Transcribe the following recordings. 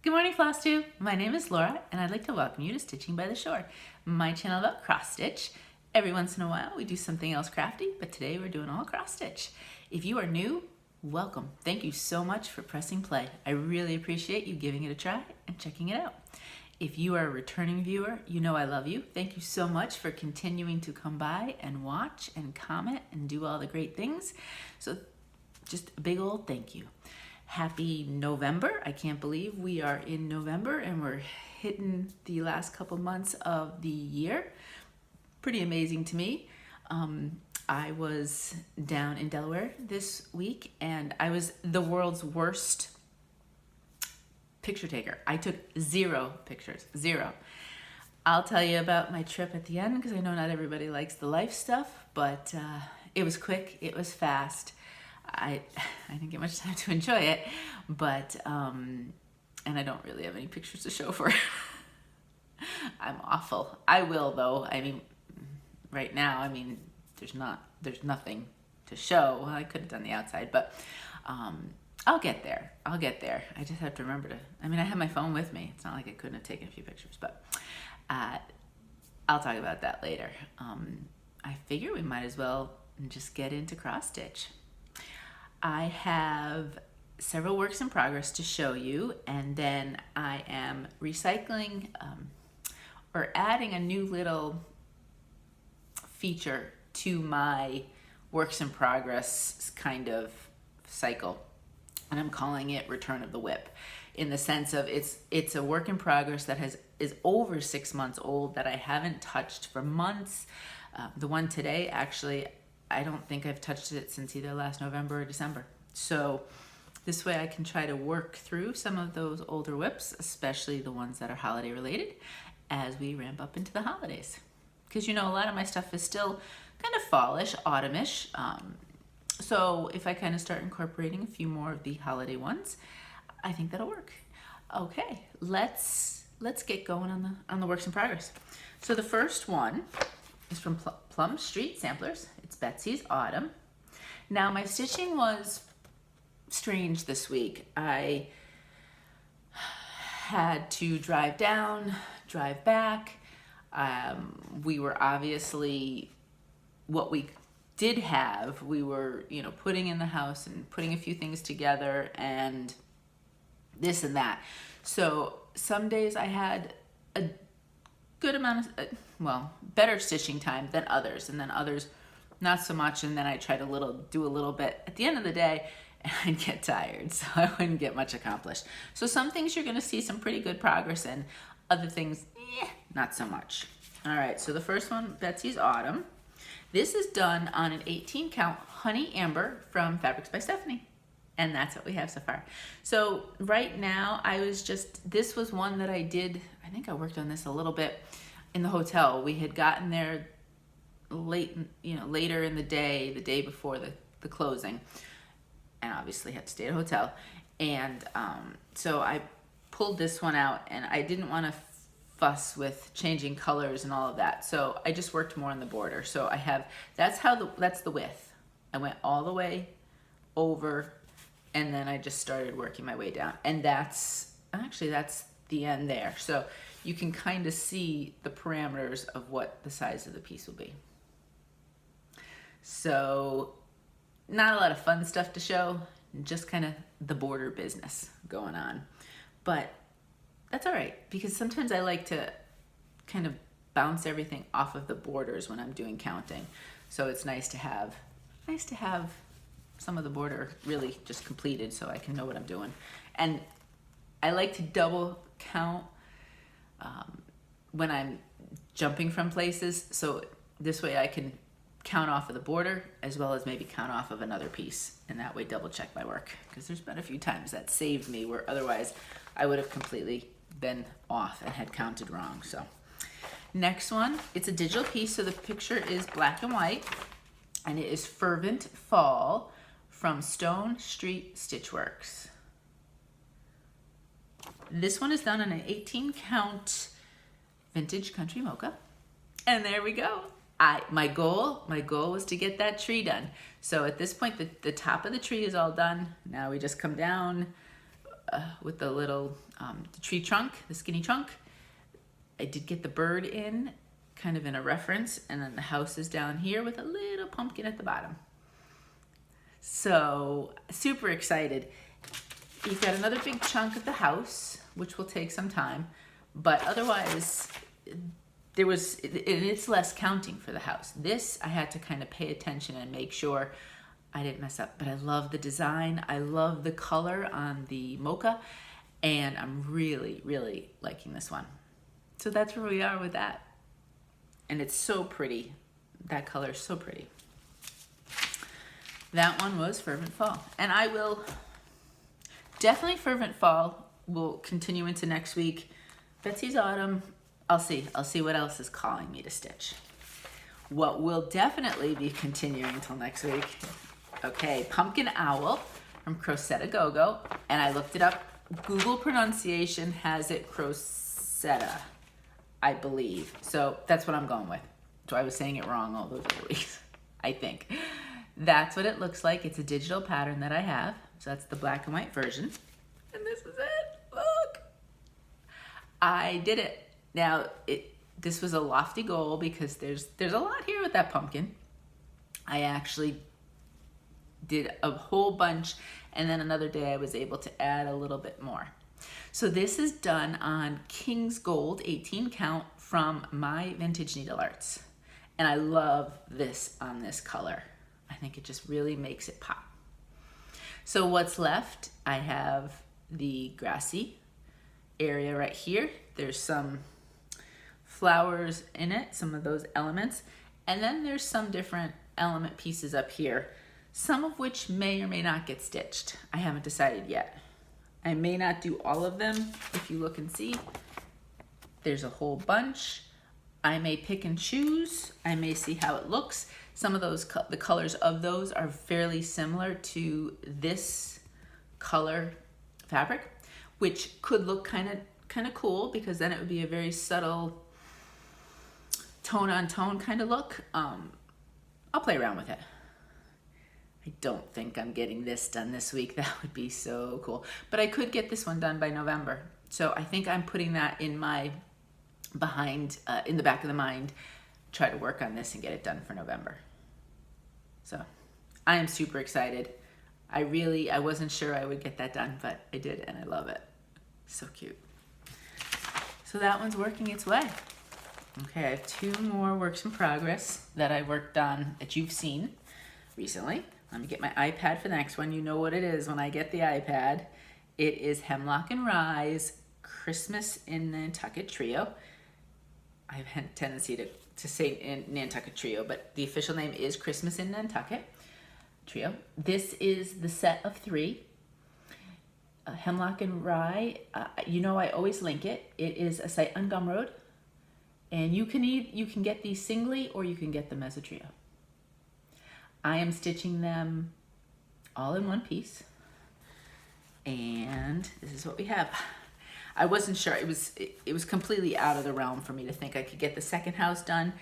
Good morning, Floss Tube. My name is Laura, and I'd like to welcome you to Stitching by the Shore, my channel about cross stitch. Every once in a while, we do something else crafty, but today we're doing all cross stitch. If you are new, welcome. Thank you so much for pressing play. I really appreciate you giving it a try and checking it out. If you are a returning viewer, you know I love you. Thank you so much for continuing to come by and watch and comment and do all the great things. So just a big old thank you. Happy November. I can't believe we are in November and we're hitting the last couple months of the year. Pretty amazing to me. I was down in Delaware this week and I was the world's worst picture taker. I took 0 pictures, 0. I'll tell you about my trip at the end because I know not everybody likes the life stuff, but it was quick, it was fast. I didn't get much time to enjoy it, but, and I don't really have any pictures to show for it. I'm awful. I will though. I mean, right now, I mean, there's nothing to show. Well, I could have done the outside, but I'll get there. I'll get there. I just have to remember to, I mean, I have my phone with me. It's not like I couldn't have taken a few pictures, but I'll talk about that later. I figure we might as well just get into cross stitch. I have several works in progress to show you, and then I am recycling or adding a new little feature to my works in progress kind of cycle, and I'm calling it Return of the Whip, in the sense of it's a work in progress that is over 6 months old that I haven't touched for months. The one today, actually, I don't think I've touched it since either last November or December. So this way I can try to work through some of those older whips, especially the ones that are holiday related, as we ramp up into the holidays. Because you know, a lot of my stuff is still kind of fallish, autumnish. So if I kind of start incorporating a few more of the holiday ones, I think that'll work. Okay, let's get going on the works in progress. So the first one is from Plum Street Samplers. It's Betsy's Autumn. Now my stitching was strange this week. I had to drive down, drive back. We were obviously, what we did have, we were, you know, putting in the house and putting a few things together and this and that. So some days I had a good amount of, well, better stitching time than others, and then others not so much, and then I try to do a little bit at the end of the day and I'd get tired, so I wouldn't get much accomplished. So some things you're gonna see some pretty good progress in, other things, not so much. All right, so the first one, Betsy's Autumn. This is done on an 18 count Honey Amber from Fabrics by Stephanie. And that's what we have so far. So right now, this was one that I did, I think I worked on this a little bit in the hotel. We had gotten there later in the day before the closing, and obviously had to stay at a hotel. And so I pulled this one out, and I didn't want to fuss with changing colors and all of that. So I just worked more on the border. So that's the width. I went all the way over, and then I just started working my way down. And that's the end there. So you can kind of see the parameters of what the size of the piece will be. So not a lot of fun stuff to show, just kind of the border business going on. But that's all right, because sometimes I like to kind of bounce everything off of the borders when I'm doing counting. So it's nice to have some of the border really just completed so I can know what I'm doing. And I like to double count when I'm jumping from places. So this way I can count off of the border as well as maybe count off of another piece, and that way double check my work, because there's been a few times that saved me where otherwise I would have completely been off and had counted wrong. So next one, it's a digital piece, so the picture is black and white, and it is Fervent Fall from Stone Street Stitchworks. This one is done on an 18 count vintage country mocha, and there we go. My goal was to get that tree done. So at this point, the top of the tree is all done. Now we just come down with the little the tree trunk, the skinny trunk. I did get the bird in, kind of in a reference, and then the house is down here with a little pumpkin at the bottom. So super excited. You've got another big chunk of the house, which will take some time, but otherwise it's less counting for the house. This I had to kind of pay attention and make sure I didn't mess up, but I love the design. I love the color on the Mocha, and I'm really, really liking this one. So that's where we are with that. And it's so pretty. That color is so pretty. That one was Fervent Fall. And I will definitely Fervent Fall will continue into next week. Betsy's Autumn, I'll see what else is calling me to stitch. What will definitely be continuing until next week. Okay, Pumpkin Owl from Crocette Gogo. And I looked it up. Google pronunciation has it Crocette, I believe. So that's what I'm going with. So I was saying it wrong all those other weeks, I think. That's what it looks like. It's a digital pattern that I have. So that's the black and white version. And this is it. Look. I did it. Now, this was a lofty goal because there's a lot here with that pumpkin. I actually did a whole bunch, and then another day I was able to add a little bit more. So this is done on King's Gold 18 count from my vintage Needlearts. And I love this on this color. I think it just really makes it pop. So what's left, I have the grassy area right here. There's some flowers in it, some of those elements. And then there's some different element pieces up here, some of which may or may not get stitched. I haven't decided yet. I may not do all of them. If you look and see, there's a whole bunch. I may pick and choose. I may see how it looks. Some of those, the colors of those are fairly similar to this color fabric, which could look kind of cool because then it would be a very subtle tone on tone kind of look. I'll play around with it. I don't think I'm getting this done this week. That would be so cool. But I could get this one done by November. So I think I'm putting that in my in the back of the mind, try to work on this and get it done for November. So I am super excited. I wasn't sure I would get that done, but I did, and I love it. So cute. So that one's working its way. Okay, I have 2 more works in progress that I worked on that you've seen recently. Let me get my iPad for the next one. You know what it is when I get the iPad. It is Hemlock and Rye's Christmas in Nantucket Trio. I have a tendency to say in Nantucket Trio, but the official name is Christmas in Nantucket Trio. This is the set of 3. Hemlock and Rye, I always link it. It is a site on Gumroad, and you can get these singly or you can get them as a trio. I am stitching them all in one piece, and this is what we have. I wasn't sure. It was completely out of the realm for me to think I could get the second house done,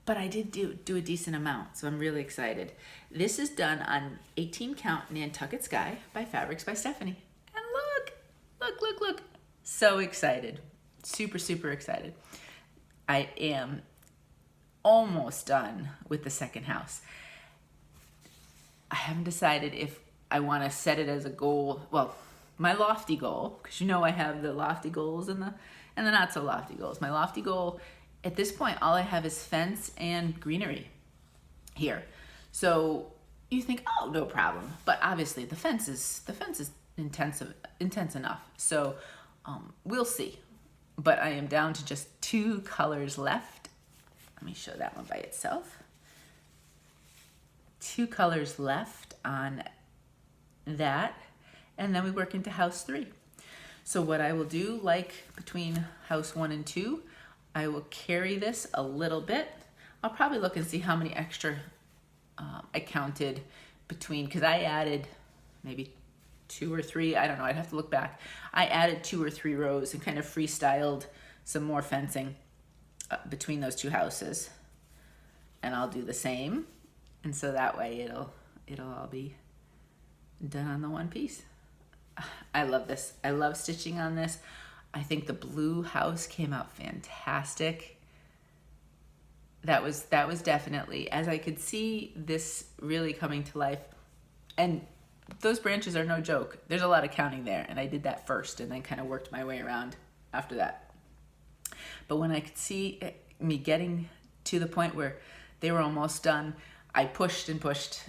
but I did do a decent amount, so I'm really excited. This is done on 18 count Nantucket Sky by Fabrics by Stephanie. And look. So excited. Super, super excited. I am almost done with the second house. I haven't decided if I want to set it as a goal. Well, my lofty goal, because I have the lofty goals and the not so lofty goals. My lofty goal at this point, all I have is fence and greenery here. So you think, oh, no problem. But obviously the fence is intense enough. So we'll see. But I am down to just 2 colors left. Let me show that one by itself. 2 colors left on that. And then we work into house 3. So what I will do, like between house 1 and 2, I will carry this a little bit. I'll probably look and see how many extra I counted between, because I added maybe 2 or 3, I don't know, I'd have to look back. I added 2 or 3 rows and kind of freestyled some more fencing between those 2 houses. And I'll do the same. And so that way it'll all be done on the one piece. I love this. I love stitching on this. I think the blue house came out fantastic. That was definitely, as I could see this really coming to life. And those branches are no joke. There's a lot of counting there, and I did that first and then kind of worked my way around after that. But when I could see me getting to the point where they were almost done, I pushed and pushed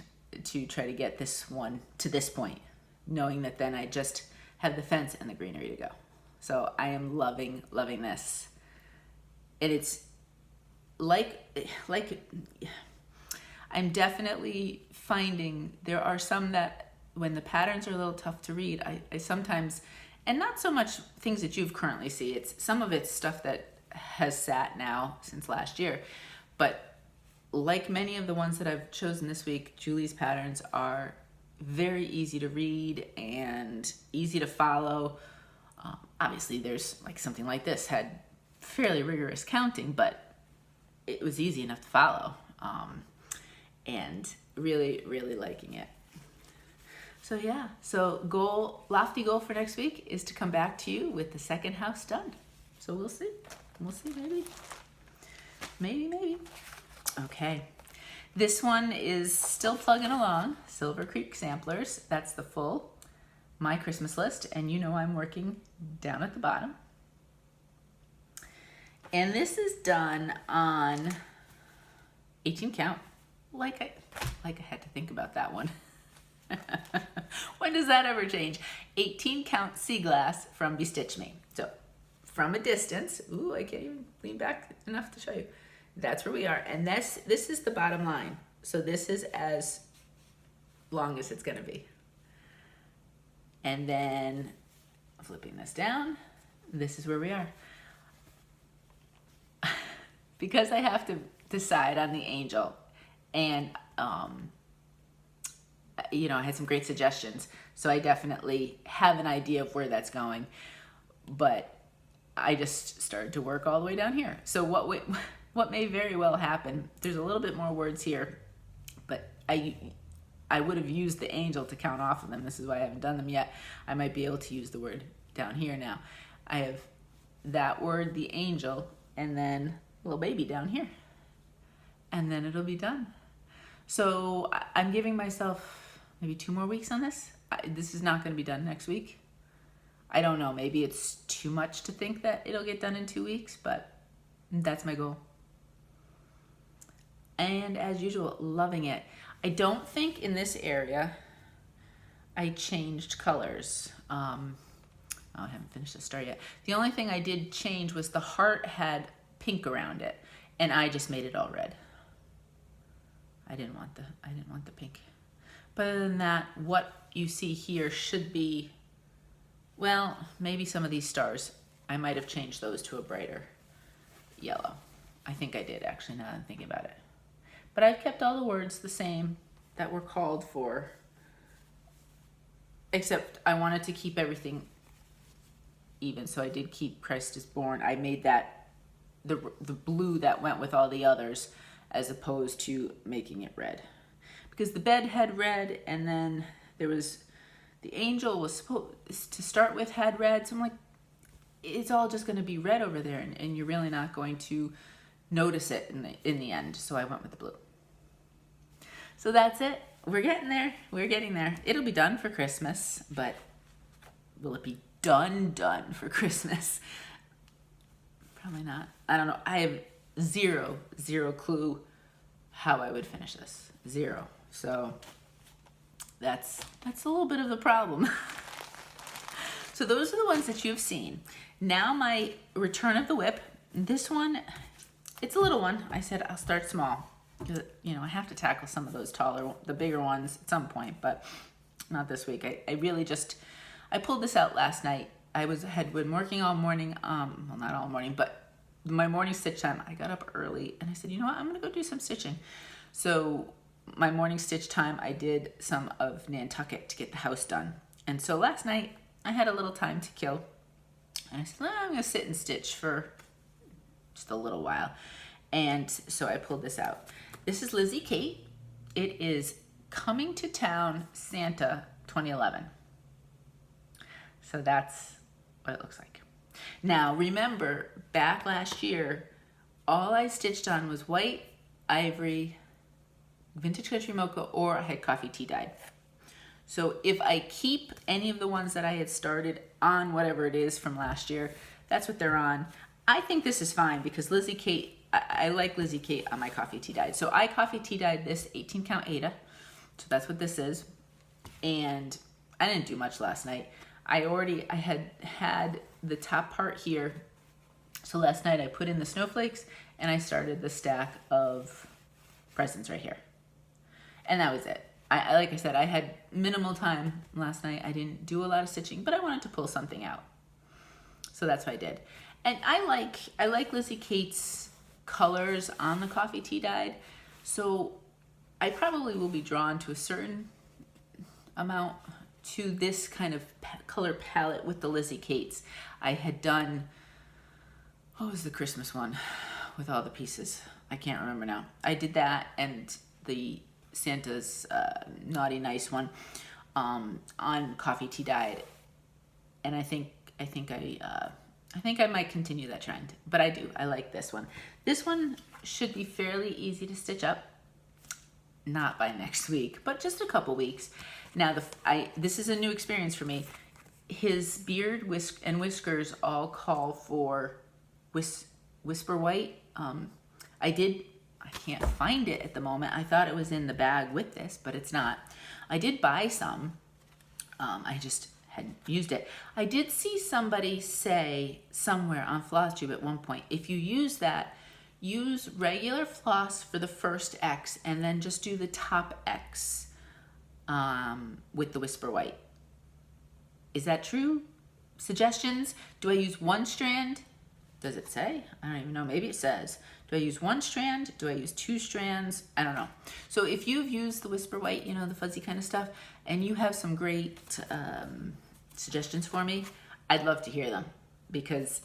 to try to get this one to this point, knowing that then I just have the fence and the greenery to go. So I am loving this. And it's like I'm definitely finding there are some that when the patterns are a little tough to read, I sometimes, and not so much things that you've currently see, it's some of it's stuff that has sat now since last year, but like many of the ones that I've chosen this week, Julie's patterns are very easy to read and easy to follow. Obviously there's like something like this had fairly rigorous counting, but it was easy enough to follow, and really liking it. So yeah, so lofty goal for next week is to come back to you with the second house done. So we'll see, maybe. Okay, this one is still plugging along, Silver Creek Samplers. That's the full My Christmas List, and you know I'm working down at the bottom. And this is done on 18 count. Like I had to think about that one. When does that ever change? 18 count Seaglass from Bestitchme. So from a distance, ooh, I can't even lean back enough to show you. That's where we are. And this is the bottom line. So this is as long as it's gonna be. And then flipping this down, this is where we are. Because I have to decide on the angel, and you know, I had some great suggestions, so I definitely have an idea of where that's going, but I just started to work all the way down here. So what may very well happen, there's a little bit more words here, but I would have used the angel to count off of them. This is why I haven't done them yet. I might be able to use the word down here now. I have that word, the angel, and then little baby down here, and then it'll be done. So I'm giving myself maybe 2 more weeks on this. This is not going to be done next week. I don't know, maybe it's too much to think that it'll get done in 2 weeks, but that's my goal. And as usual, loving it. I don't think in this area I changed colors. I haven't finished the star yet. The only thing I did change was the heart had pink around it, and I just made it all red. I didn't want the pink. But other than that, what you see here should be, well, maybe some of these stars, I might have changed those to a brighter yellow. I think I did, actually, now that I'm thinking about it. But I've kept all the words the same that were called for, except I wanted to keep everything even, so I did keep Christ is Born. I made that the blue that went with all the others, as opposed to making it red, because the bed had red, and then there was the angel was supposed to start with had red. So I'm like, it's all just going to be red over there, and you're really not going to notice it in the end. So I went with the blue. So that's it. We're getting there. We're getting there. It'll be done for Christmas, but will it be done for Christmas? Probably not. I don't know. I have zero clue how I would finish this. Zero. So that's a little bit of the problem. So those are the ones that you've seen. Now my return of the whip. This one, it's a little one. I said I'll start small, because you know I have to tackle some of those the bigger ones at some point, but not this week. I pulled this out last night. Had been working all morning, well, not all morning, but my morning stitch time. I got up early and I said, you know what, I'm gonna go do some stitching. So my morning stitch time, I did some of Nantucket to get the house done. And so last night I had a little time to kill, and I said, well, I'm gonna sit and stitch for just a little while. And so I pulled this out. This is Lizzie Kate. It is Coming to Town Santa 2011. So that's what it looks like. Now remember, back last year, all I stitched on was white, ivory, vintage country mocha, or I had coffee tea dyed. So if I keep any of the ones that I had started on whatever it is from last year, that's what they're on. I think this is fine because Lizzie Kate, I like Lizzie Kate on my coffee tea dyed. So I coffee tea dyed this 18 count Ada. So that's what this is. And I didn't do much last night. I had the top part here. So last night I put in the snowflakes and I started the stack of presents right here. And that was it. Like I said, I had minimal time last night. I didn't do a lot of stitching, but I wanted to pull something out. So that's what I did. And I like Lizzie Kate's colors on the coffee tea dyed. So I probably will be drawn to a certain amount to this kind of color palette with the Lizzie Kates. I had done, what was the Christmas one with all the pieces? I can't remember now. I did that and the Santa's Naughty Nice one on coffee tea dyed, and I think I might continue that trend. But I like this one. This one should be fairly easy to stitch up, not by next week, but just a couple weeks. Now this is a new experience for me. His beard and whiskers all call for whisper white. I can't find it at the moment. I thought it was in the bag with this, but it's not. I did buy some. I just hadn't used it. I did see somebody say somewhere on FlossTube at one point, if you use that, use regular floss for the first X and then just do the top X with the whisper white. Is that true? Suggestions? Do I use one strand? Does it say? I don't even know. Maybe it says. Do I use one strand? Do I use two strands? I don't know. So if you've used the whisper white, you know, the fuzzy kind of stuff, and you have some great suggestions for me, I'd love to hear them, because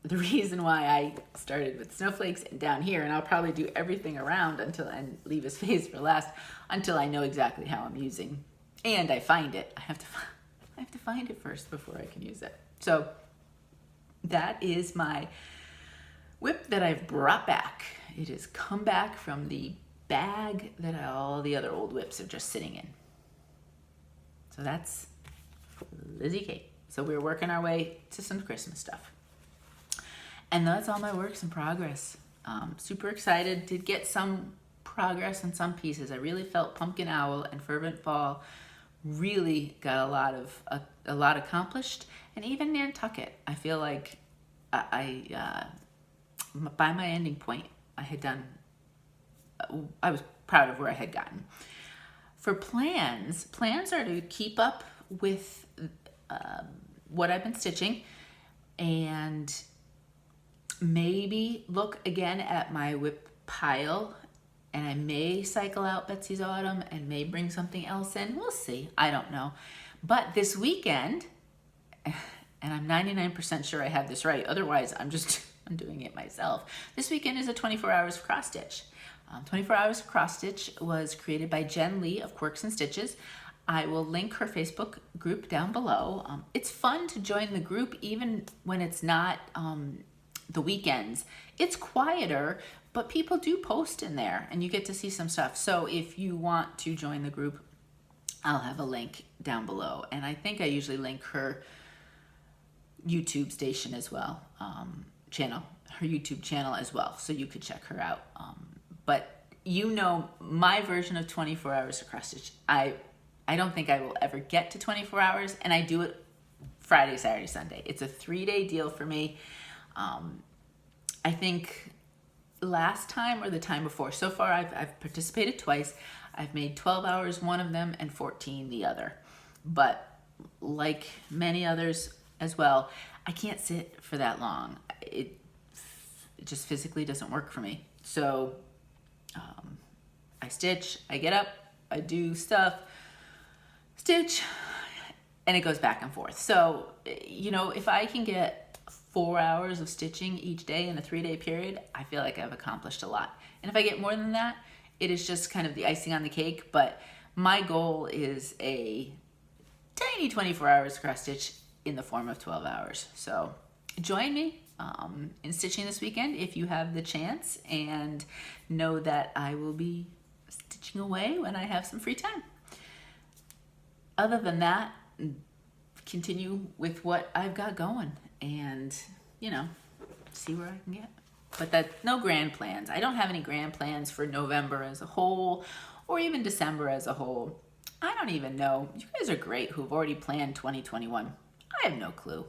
the reason why I started with snowflakes and down here, and I'll probably do everything around and leave his face for last until I know exactly how I'm using, and I find it. I have to find it first before I can use it. So that is my whip that I've brought back. It has come back from the bag that all the other old whips are just sitting in. So that's Lizzie Kate. So we're working our way to some Christmas stuff. And that's all my works in progress. Super excited. Did get some progress on some pieces. I really felt Pumpkin Owl and Fervent Fall really got a lot accomplished. And even Nantucket, I feel like by my ending point, I was proud of where I had gotten. For plans are to keep up with what I've been stitching and maybe look again at my whip pile, and I may cycle out Betsy's Autumn and may bring something else in. We'll see. I don't know. But this weekend, and I'm 99% sure I have this right, otherwise I'm doing it myself. This weekend is a 24 hours of cross stitch. 24 hours of cross stitch was created by Jen Lee of Quirks and Stitches. I will link her Facebook group down below. It's fun to join the group even when it's not the weekends. It's quieter, but people do post in there and you get to see some stuff. So if you want to join the group, I'll have a link down below. And I think I usually link her YouTube station as well, her YouTube channel as well, so you could check her out. But you know, my version of 24 hours of cross stitch, I don't think I will ever get to 24 hours, and I do it Friday, Saturday, Sunday. It's a 3-day deal for me. I think last time or the time before, so far I've participated twice. I've made 12 hours one of them and 14 the other. But like many others as well, I can't sit for that long. It just physically doesn't work for me. So I stitch, I get up, I do stuff, stitch, and it goes back and forth. So, you know, if I can get 4 hours of stitching each day in a 3-day period, I feel like I've accomplished a lot. And if I get more than that, it is just kind of the icing on the cake. But my goal is a tiny 24 hours cross stitch in the form of 12 hours. So join me in stitching this weekend if you have the chance, and know that I will be stitching away when I have some free time. Other than that, continue with what I've got going and, you know, see where I can get. But no grand plans. I don't have any grand plans for November as a whole, or even December as a whole. I don't even know. You guys are great who've already planned 2021. I have no clue.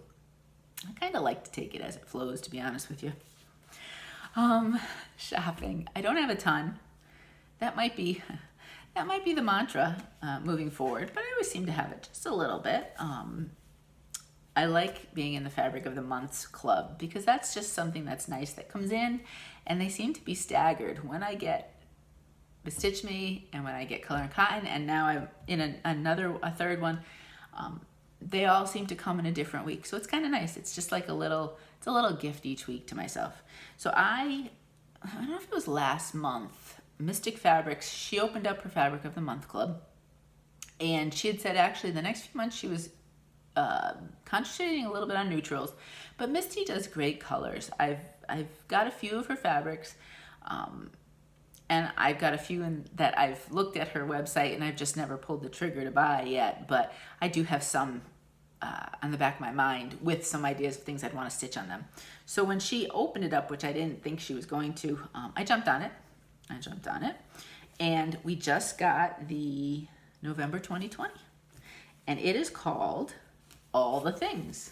I kind of like to take it as it flows, to be honest with you. Shopping. I don't have a ton. That might be the mantra moving forward, but I always seem to have it just a little bit. I like being in the Fabric of the Months club because that's just something that's nice that comes in, and they seem to be staggered. When I get Bestitchme and when I get Color and Cotton, and now I'm in a third one, they all seem to come in a different week. So it's kind of nice. It's just like it's a little gift each week to myself. So I don't know if it was last month, Mystic Fabrics, she opened up her Fabric of the Month club, and she had said actually the next few months she was concentrating a little bit on neutrals, but Misty does great colors. I've got a few of her fabrics, and I've got a few that I've looked at her website and I've just never pulled the trigger to buy yet, but I do have some on the back of my mind with some ideas of things I'd want to stitch on them. So when she opened it up, which I didn't think she was going to, I jumped on it, and we just got the November 2020, and it is called All the Things.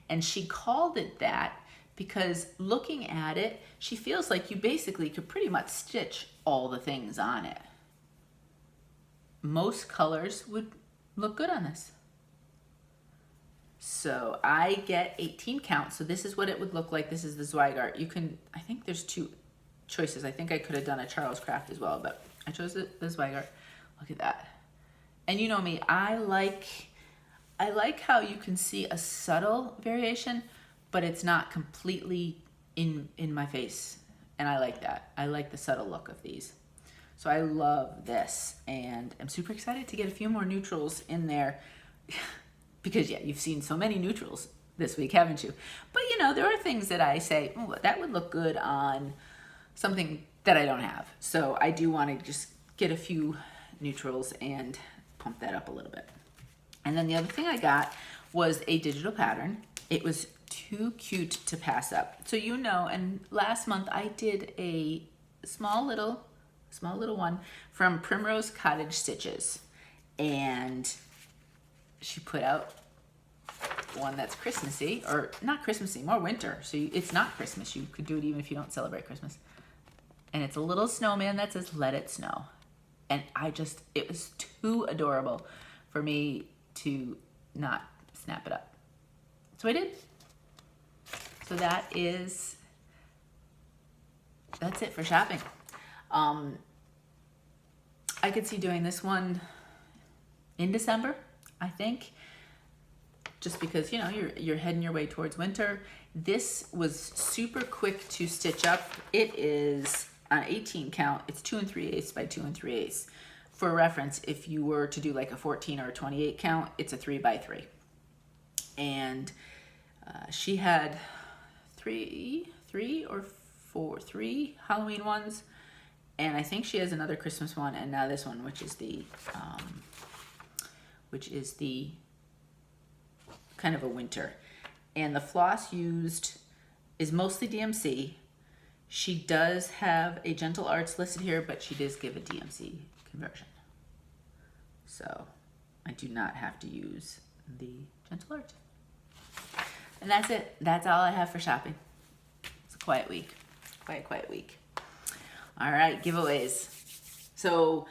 And she called it that because looking at it, she feels like you basically could pretty much stitch all the things on it. Most colors would look good on this. So I get 18 count, so this is what it would look like. This is the Zweigart. I think there's two choices. I think I could have done a Charles Craft as well, but I chose the Zweigart. Look at that. And you know me, I like how you can see a subtle variation, but it's not completely in my face. And I like that. I like the subtle look of these. So I love this, and I'm super excited to get a few more neutrals in there because yeah, you've seen so many neutrals this week, haven't you? But you know, there are things that I say, oh, that would look good on something that I don't have. So I do want to just get a few neutrals and pump that up a little bit. And then the other thing I got was a digital pattern. It was too cute to pass up. So you know, and last month I did a small little one from Primrose Cottage Stitches, and she put out one that's Christmassy, or not Christmassy, more winter. So it's not Christmas. You could do it even if you don't celebrate Christmas. And it's a little snowman that says "Let It Snow," and it was too adorable for me to not snap it up. So I did. So that's it for shopping. I could see doing this one in December, I think, just because, you know, you're heading your way towards winter. This was super quick to stitch up. It is on 18 count. It's 2 3/8 by 2 3/8. For reference, if you were to do like a 14 or a 28 count, it's a 3 by 3. And she had three Halloween ones, and I think she has another Christmas one, and now this one, which is the kind of a winter. And the floss used is mostly DMC. She does have a Gentle Arts listed here, but she does give a DMC conversion. So I do not have to use the Gentle Arts. And that's it. That's all I have for shopping. It's a quiet week. Quiet week. All right, giveaways. So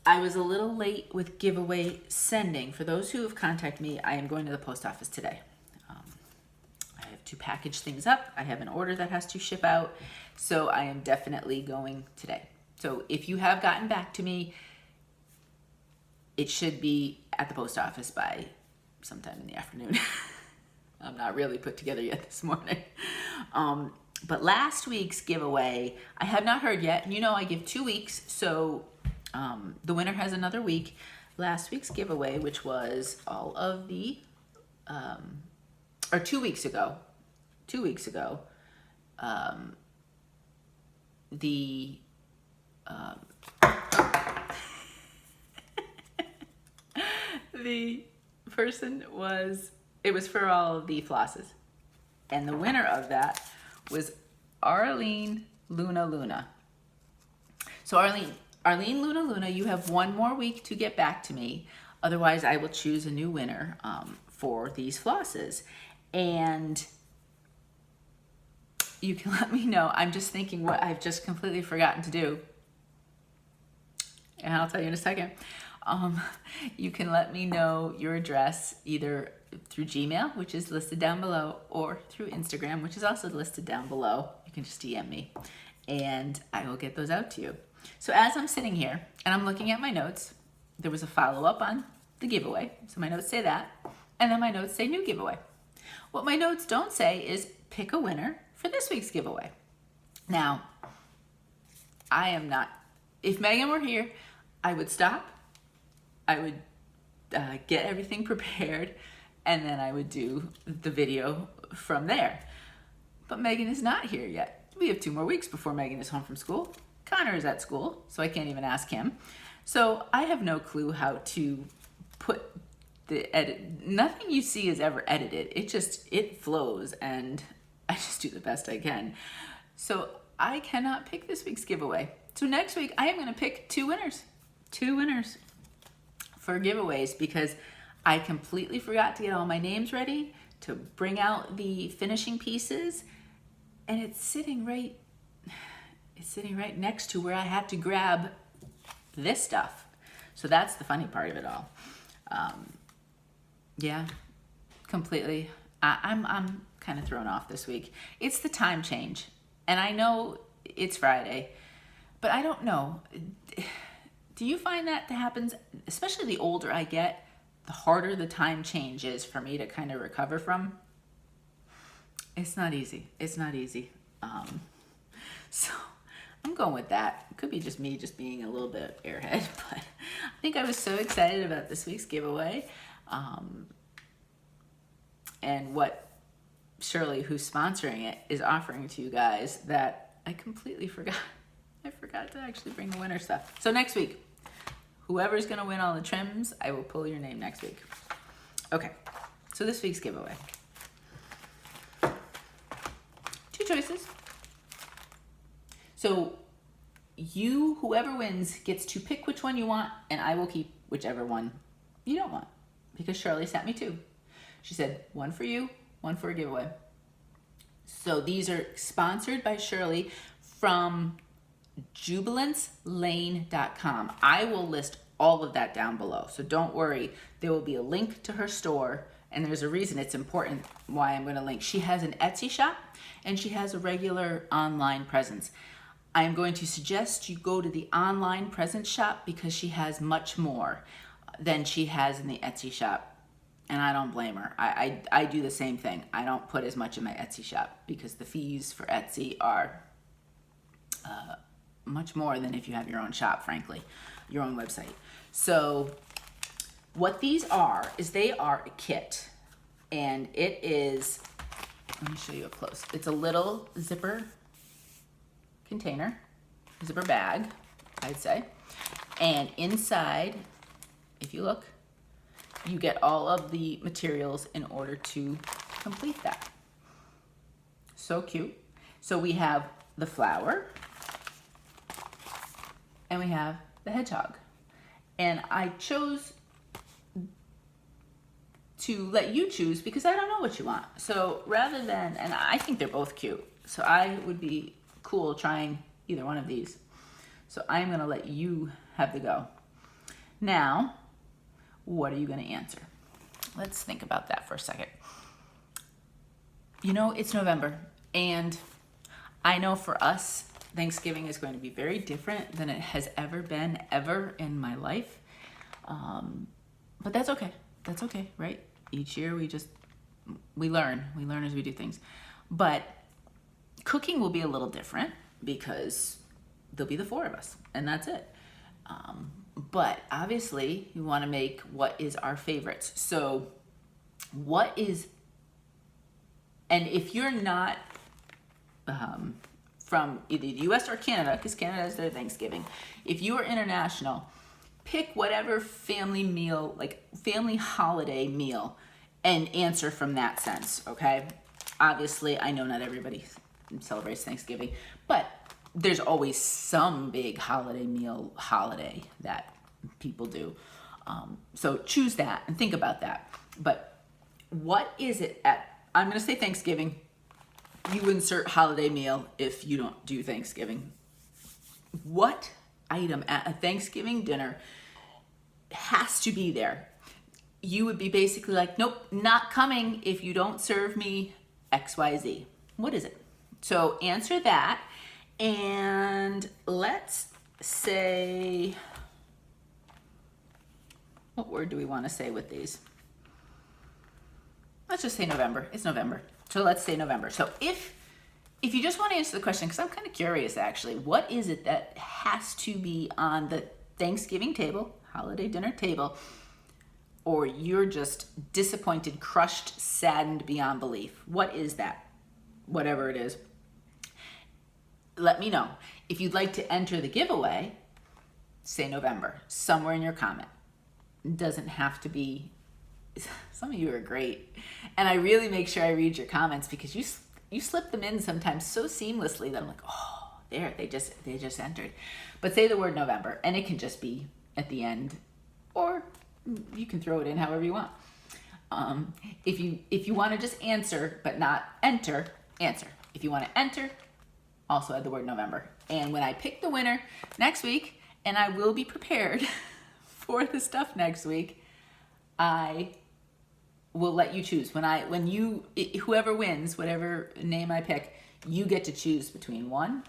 I was a little late with giveaway sending. For those who have contacted me, I am going to the post office today. I have to package things up. I have an order that has to ship out. So I am definitely going today. So if you have gotten back to me, it should be at the post office by sometime in the afternoon. I'm not really put together yet this morning. But last week's giveaway, I have not heard yet. You know, I give 2 weeks, so the winner has another week. Last week's giveaway, which was all of the or 2 weeks ago, the the person it was for all of the flosses. And the winner of that was Arlene Luna. So Arlene Luna, you have one more week to get back to me. Otherwise, I will choose a new winner for these flosses. And you can let me know. I'm just thinking what I've just completely forgotten to do. And I'll tell you in a second. You can let me know your address either through Gmail, which is listed down below, or through Instagram, which is also listed down below. You can just DM me and I will get those out to you. So as I'm sitting here and I'm looking at my notes, there was a follow-up on the giveaway. So my notes say that, and then my notes say new giveaway. What my notes don't say is pick a winner for this week's giveaway. Now, I am not, if Megan were here, I would stop, I would get everything prepared, and then I would do the video from there. But Megan is not here yet. We have 2 more weeks before Megan is home from school. Connor is at school, so I can't even ask him. So I have no clue how to put the edit. Nothing you see is ever edited. It flows, and I just do the best I can. So I cannot pick this week's giveaway. So next week I am going to pick 2 winners. 2 winners for giveaways, because I completely forgot to get all my names ready to bring out the finishing pieces, and it's sitting right next to where I had to grab this stuff. So that's the funny part of it all. Yeah, completely. I'm kind of thrown off this week. It's the time change, and I know it's Friday, but I don't know. Do you find that happens, especially the older I get, the harder the time change is for me to kind of recover from? It's not easy. It's not easy. So I'm going with that. It could be just me just being a little bit airhead, but I think I was so excited about this week's giveaway. And what Shirley, who's sponsoring it, is offering to you guys, that I completely forgot. I forgot to actually bring the winner stuff. So next week, whoever's gonna win all the trims, I will pull your name next week. Okay, so this week's giveaway. 2 choices. So whoever wins gets to pick which one you want, and I will keep whichever one you don't want, because Shirley sent me 2. She said 1 for you, 1 for a giveaway. So these are sponsored by Shirley from jubilancelane.com. I will list all of that down below, so don't worry. There will be a link to her store, and there's a reason it's important why I'm going to link. She has an Etsy shop, and she has a regular online presence. I am going to suggest you go to the online presence shop, because she has much more than she has in the Etsy shop. And I don't blame her. I do the same thing. I don't put as much in my Etsy shop, because the fees for Etsy are much more than if you have your own shop, frankly, your own website. So what these are is they are a kit, and it is, let me show you up close. It's a little zipper container, zipper bag, I'd say. And inside, if you look, you get all of the materials in order to complete that. So cute. So we have the flower, and we have the hedgehog. And I chose to let you choose, because I don't know what you want. So rather than, and I think they're both cute, so I would be cool trying either one of these. So I'm gonna let you have the go. Now, what are you gonna answer? Let's think about that for a second. You know, it's November, and I know for us, Thanksgiving is going to be very different than it has ever been, ever in my life. But that's okay. That's okay, right? Each year we learn as we do things. But cooking will be a little different, because there'll be the 4 of us, and that's it. But obviously you want to make what is our favorites. So what is, and if you're not from either the US or Canada, because Canada has their Thanksgiving, if you are international, pick whatever family meal, like family holiday meal, and answer from that sense, okay? Obviously, I know not everybody celebrates Thanksgiving, but there's always some big holiday that people do. So choose that and think about that. But what is it I'm gonna say Thanksgiving, you insert holiday meal if you don't do Thanksgiving. What item at a Thanksgiving dinner has to be there? You would be basically like, nope, not coming if you don't serve me XYZ. What is it? So answer that, and let's say, what word do we want to say with these? Let's just say November. It's November. So let's say November. So if you just want to answer the question, because I'm kind of curious actually, what is it that has to be on the Thanksgiving table, holiday dinner table, or you're just disappointed, crushed, saddened beyond belief? What is that? Whatever it is. Let me know. If you'd like to enter the giveaway, say November, somewhere in your comment. It doesn't have to be, some of you are great. And I really make sure I read your comments because you slip them in sometimes so seamlessly that I'm like, oh, there, they just entered. But say the word November, and it can just be at the end, or you can throw it in however you want. If you want to just answer but not enter, answer. If you want to enter, also add the word November. And when I pick the winner next week, and I will be prepared for the stuff next week, I will let you choose. Whoever wins, whatever name I pick, you get to choose between 1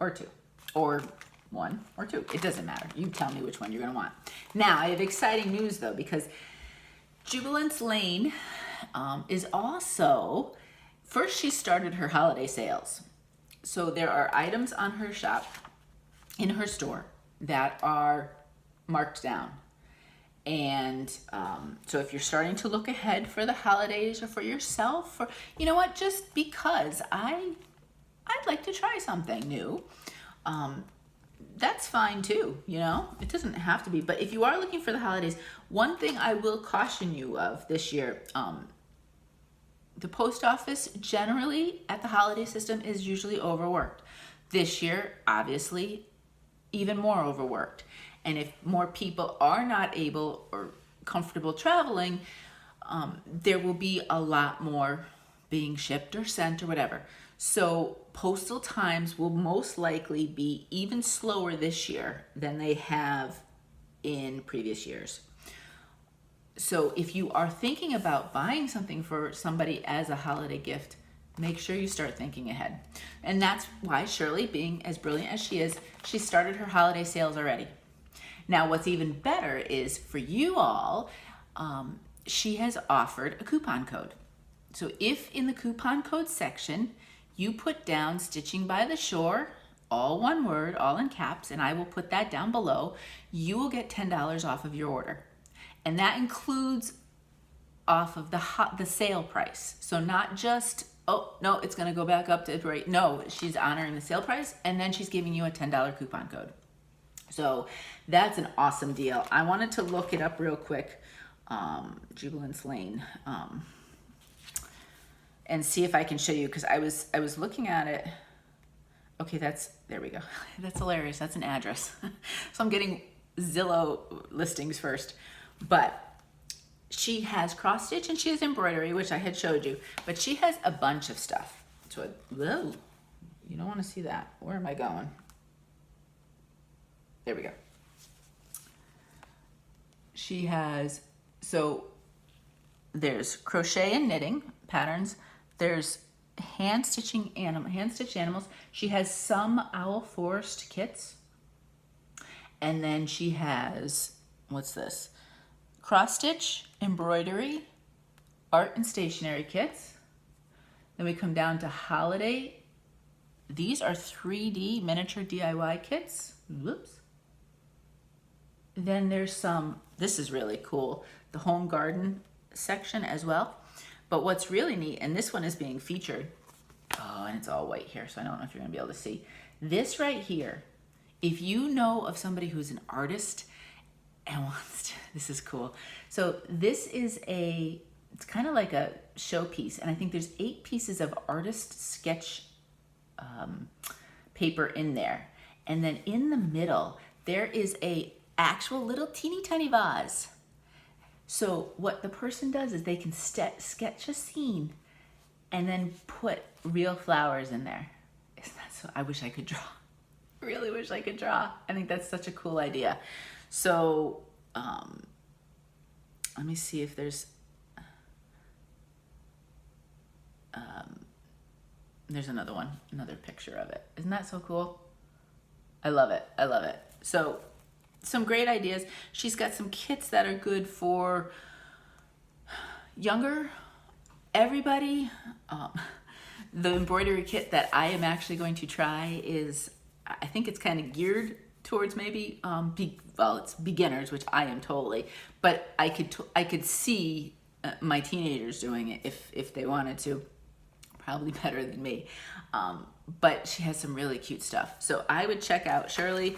or 2, or 1 or 2. It doesn't matter. You tell me which one you're gonna want. Now, I have exciting news though, because Jubilance Lane is also, first she started her holiday sales. So there are items on her shop, in her store, that are marked down. And so if you're starting to look ahead for the holidays or for yourself, or you know what, just because I'd like to try something new, that's fine too, you know, it doesn't have to be. But if you are looking for the holidays, one thing I will caution you of this year, the post office generally at the holiday system is usually overworked. This year, obviously, even more overworked. And if more people are not able or comfortable traveling, there will be a lot more being shipped or sent or whatever. So postal times will most likely be even slower this year than they have in previous years. So if you are thinking about buying something for somebody as a holiday gift, make sure you start thinking ahead. And that's why Shirley, being as brilliant as she is, she started her holiday sales already. Now, what's even better is for you all, she has offered a coupon code. So if in the coupon code section, you put down Stitching by the Shore, all one word, all in caps, and I will put that down below, you will get $10 off of your order. And that includes off of the sale price. So not just, oh, no, it's gonna go back up to, right? No, she's honoring the sale price, and then she's giving you a $10 coupon code. So that's an awesome deal. I wanted to look it up real quick, Jubilance Lane, and see if I can show you, because I was looking at it. Okay, there we go. That's hilarious. That's an address. So I'm getting Zillow listings first. But she has cross stitch and she has embroidery, which I had showed you, but she has a bunch of stuff. So, whoa, you don't want to see that. Where am I going? There we go. She has, so there's crochet and knitting patterns. There's hand stitched animals. She has some Owl Forest kits. And then she has, what's this? Cross stitch, embroidery, art and stationery kits. Then we come down to holiday. These are 3D miniature DIY kits. Whoops. Then there's some, this is really cool, the home garden section as well. But what's really neat, and this one is being featured, oh, and it's all white here, so I don't know if you're gonna be able to see. This right here, if you know of somebody who's an artist and wants to, this is cool. So this is it's kind of like a showpiece, and I think there's 8 pieces of artist sketch paper in there. And then in the middle, there is a actual little teeny tiny vase. So what the person does is they can sketch a scene and then put real flowers in there. Isn't that so? I wish I could draw. Really wish I could draw. I think that's such a cool idea. So let me see if there's another picture of it. Isn't that so cool? I love it. I love it. So some great ideas. She's got some kits that are good for younger everybody. The embroidery kit that I am actually going to try is, I think it's kind of geared towards maybe, well, it's beginners, which I am totally, but I could see my teenagers doing it if they wanted to, probably better than me. But she has some really cute stuff. So I would check out Shirley.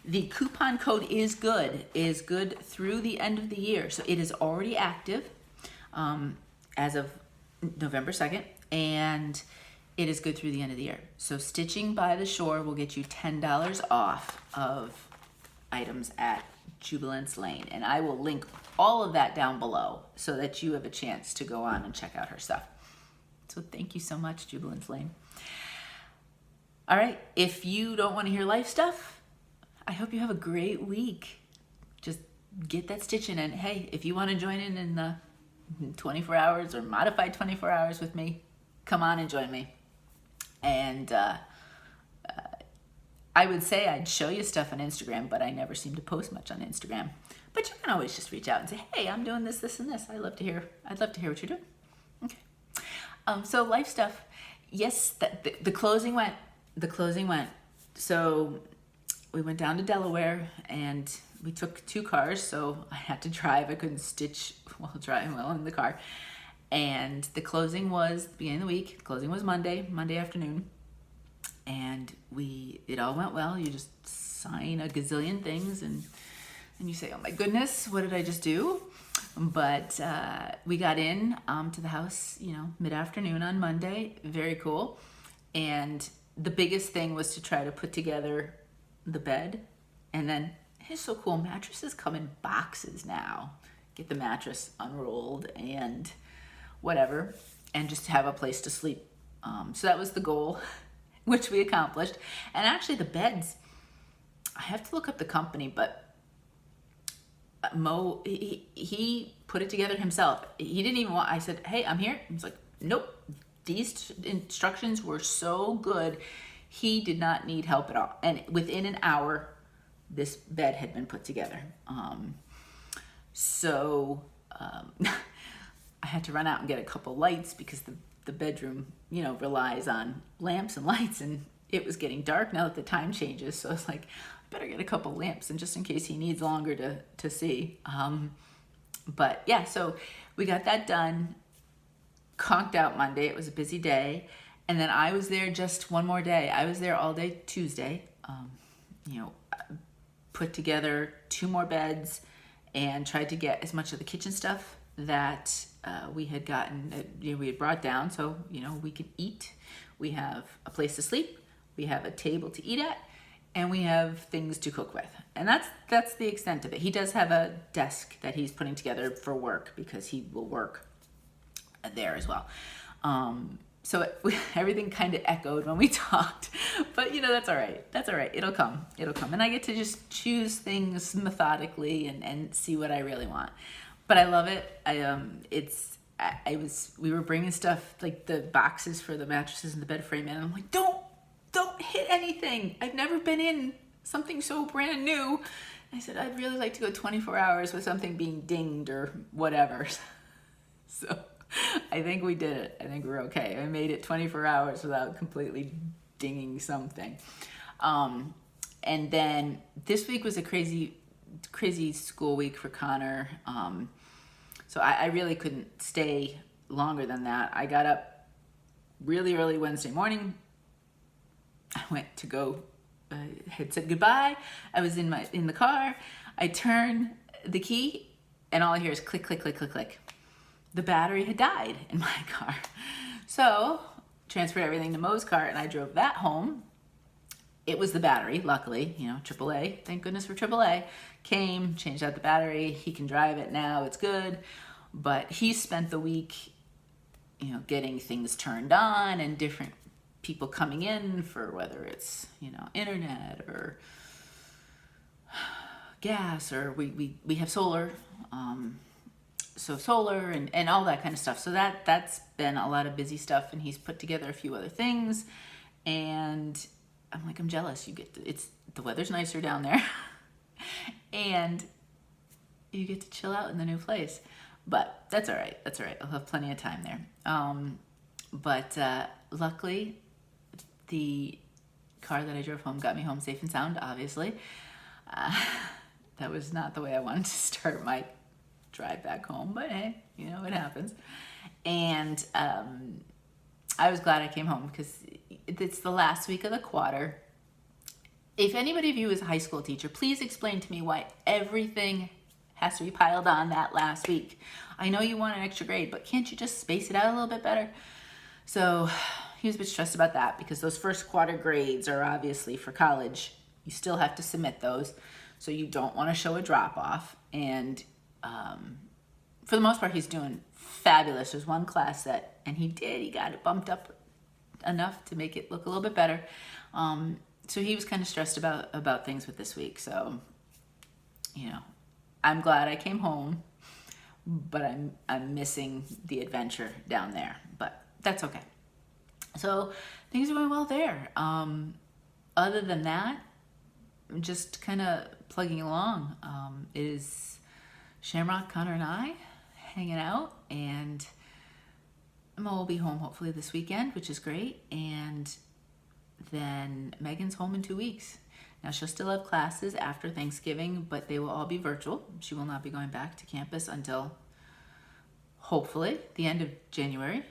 The coupon code is good through the end of the year. So it is already active as of November 2nd, and it is good through the end of the year. So Stitching by the Shore will get you $10 off of items at Jubilance Lane. And I will link all of that down below so that you have a chance to go on and check out her stuff. So thank you so much, Jubilance Lane. All right, if you don't want to hear life stuff, I hope you have a great week. Just get that stitching in. Hey, if you want to join in the 24 hours or modified 24 hours with me, come on and join me. And I would say I'd show you stuff on Instagram, but I never seem to post much on Instagram. But you can always just reach out and say, hey, I'm doing this, this, and this. I'd love to hear what you're doing. Okay. So life stuff. Yes, the closing went. So we went down to Delaware and we took 2 cars. So I had to drive. I couldn't stitch while driving in the car. And the closing was the beginning of the week. The closing was Monday afternoon. And it all went well. You just sign a gazillion things and you say, oh my goodness, what did I just do? But we got in to the house, mid-afternoon on Monday. Very cool. And the biggest thing was to try to put together the bed. And then it's so cool. Mattresses come in boxes now. Get the mattress unrolled and whatever, and just have a place to sleep. So that was the goal, which we accomplished. And actually the beds, I have to look up the company, but Mo, he put it together himself. He didn't even I said, hey, I'm here. He's like, nope. These instructions were so good. He did not need help at all. And within an hour, this bed had been put together. I had to run out and get a couple lights because the bedroom, relies on lamps and lights, and it was getting dark now that the time changes. So I was like, I better get a couple lamps, and just in case he needs longer to see. But yeah, so we got that done. Conked out Monday. It was a busy day. And then I was there just one more day. I was there all day Tuesday. Put together 2 more beds and tried to get as much of the kitchen stuff that we had we had brought down, so we could eat. We have a place to sleep, we have a table to eat at, and we have things to cook with. And that's the extent of it. He does have a desk that he's putting together for work because he will work there as well. So everything kind of echoed when we talked, but that's all right. That's all right. It'll come. And I get to just choose things methodically and see what I really want. But I love it. We were bringing stuff like the boxes for the mattresses and the bed frame in, and I'm like, don't hit anything. I've never been in something so brand new. I said, I'd really like to go 24 hours with something being dinged or whatever. So I think we did it. I think we're okay. I made it 24 hours without completely dinging something. And then this week was a crazy school week for Connor. So I really couldn't stay longer than that. I got up really early Wednesday morning. I went to go, had said goodbye. I was in the car. I turn the key and all I hear is click, click, click, click, click. The battery had died in my car. So transferred everything to Mo's car and I drove that home. It was the battery, luckily, you know, AAA, thank goodness for AAA, came, changed out the battery. He can drive it now, it's good. But he spent the week, you know, getting things turned on and different people coming in for whether it's, you know, internet or gas, or we have solar, so solar and all that kind of stuff. So that's been a lot of busy stuff, and he's put together a few other things, and I'm like, I'm jealous. You get to, the weather's nicer down there, and you get to chill out in the new place. But that's all right. That's all right. I'll have plenty of time there. But luckily, the car that I drove home got me home safe and sound, obviously. That was not the way I wanted to start my drive back home, but hey, you know, it happens. And I was glad I came home because it's the last week of the quarter. If anybody of you is a high school teacher, please explain to me why everything has to be piled on that last week. I know you want an extra grade, but can't you just space it out a little bit better? So he was a bit stressed about that because those first quarter grades are obviously for college. You still have to submit those. So you don't want to show a drop off. And for the most part, he's doing fabulous. There's one class and he got it bumped up enough to make it look a little bit better. So he was kind of stressed about things with this week. So, you know, I'm glad I came home, but I'm missing the adventure down there, but that's okay. So things are going well there. Other than that, I'm just kind of plugging along. Is Shamrock, Connor, and I hanging out, and Mo will be home hopefully this weekend, which is great. And then Megan's home in 2 weeks. Now she'll still have classes after Thanksgiving, but they will all be virtual. She will not be going back to campus until hopefully the end of January.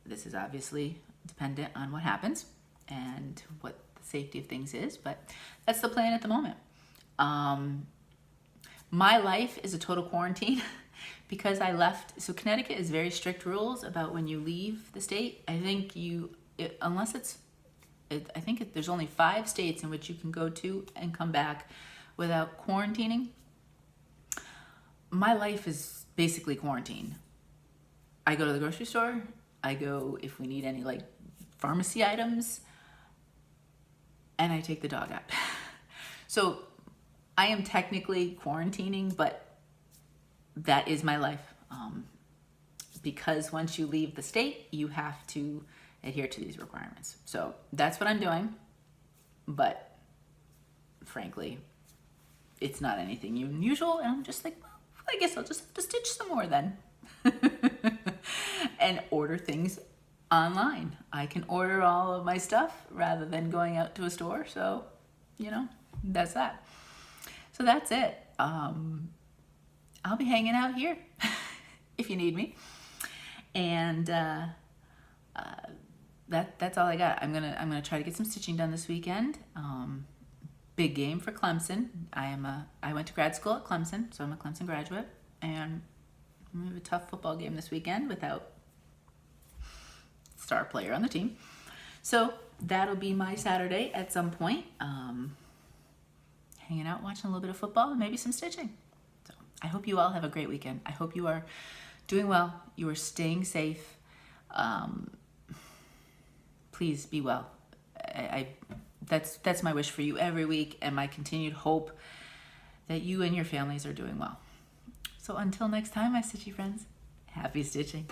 This is obviously dependent on what happens and what the safety of things is, but that's the plan at the moment. My life is a total quarantine because I left. So Connecticut is very strict rules about when you leave the state. I think I think there's only 5 states in which you can go to and come back without quarantining. My life is basically quarantine. I go to the grocery store. I go if we need any like pharmacy items, and I take the dog out. So I am technically quarantining, but that is my life. Because once you leave the state, you have to adhere to these requirements. So that's what I'm doing, but frankly, it's not anything unusual, and I'm just like, well, I guess I'll just have to stitch some more then. And order things online. I can order all of my stuff rather than going out to a store, so, you know, that's that. So that's it. I'll be hanging out here if you need me. And that's all I got. I'm gonna try to get some stitching done this weekend. Big game for Clemson. I went to grad school at Clemson, so I'm a Clemson graduate, and we have a tough football game this weekend without star player on the team. So that'll be my Saturday at some point. Hanging out, watching a little bit of football, and maybe some stitching. So I hope you all have a great weekend. I hope you are doing well. You are staying safe. Please be well. That's my wish for you every week, and my continued hope that you and your families are doing well. So until next time, my stitchy friends, happy stitching.